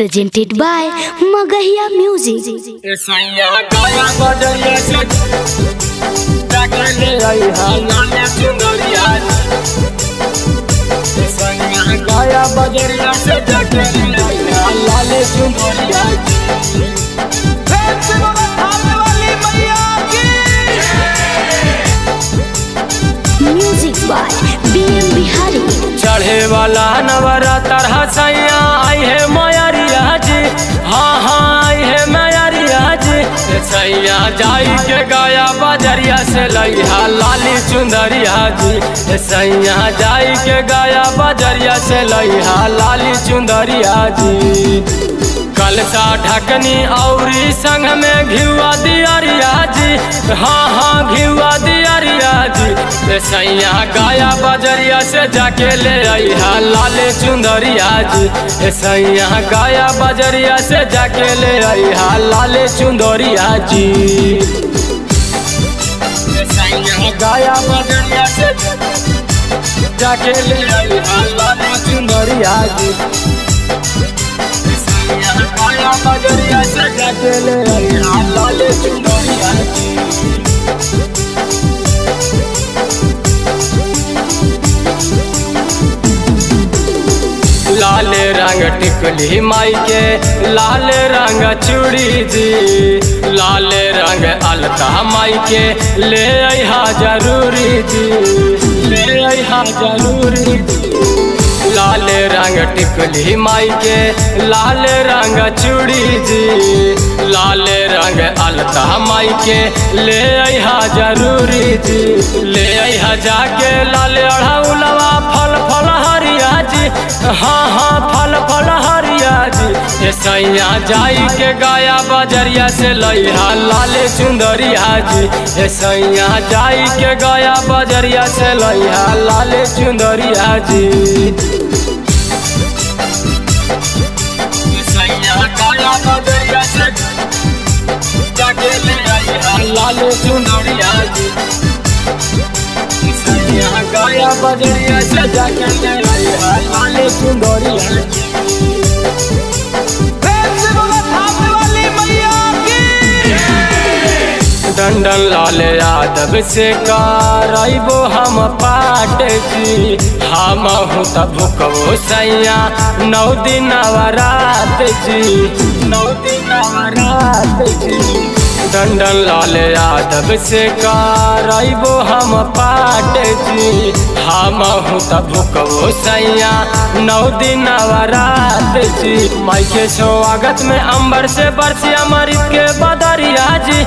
presented by Magahiya Music. Music by BM Bihari. चढ़े वाला नवरात्र हसैया आई है मैरिया जी, हाँ हाँ आई है मैरिया जी। सैया जाई के गया बजरिया से लइहा लाली चुंदरिया जी। सैया जाई के गया बजरिया से लइहा लाली चुंदरिया जी। कलसा ढकनी औरी संग में घिवा दियरिया जी, हाँ हाँ घिवा दियरिया जी। सैया गाया बजरिया से जाके ले आइहा लाले चुंदरिया जी। सैया गाया बजरिया से जाके ले आइहा लाले चुंदरिया जी। सैया गाया बजरिया से जाके ले आइहा लाले चुंदरिया जी। गाया बजरिया से जाके ले आइहा लाले चुंदरिया जी। लाल रंग टिकली माई के लाल रंग चूड़ी जी। लाल रंग अलता माई के ले आइहा जरूरी जी, ले आइहा जरूरी जी। लाल रंग टिकली माई के लाल रंग चूड़ी जी। लाल रंग अलता माई के ले आइहा जरूरी जी, ले आइहा जाके लाल अढ़ौलवा फल फल हरिया जी, हाँ हाँ फल फल हरिया जी। सैया जाई के गाया बजरिया से लइहा लाले चुंदरिया जी। सैया जाई के गाया बजरिया से लइहा लाले चुंदरिया जी। सैया गाया बजरिया से जाके ले आइहा लाले चुंदरिया जी। सैया गाया बजरिया से जाके ले आइहा लाले चुंदरिया जी। डंडन लाल यादव से कराइबो हम पाट जी। हम हूँ तब भूकबो सैया 9 दिन नवरात जी, 9 दिन नवरात जी। डंडन लाल यादव से कराइबो हम पाट जी। हम हूँ तब भूकबो सैया 9 दिन नवरात जी। माई के स्वागत में अंबर से बरसी अमृत के बदरिया जी,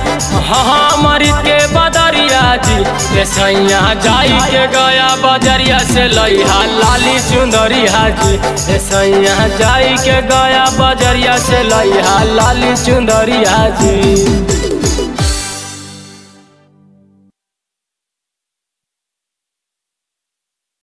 हाँ अमृत के बदरिया जी। सैया जाई के गया बजरिया से लइहा लाली चुंदरिया जी। सैया जाई के गया बजरिया से लइहा लाली चुंदरिया जी।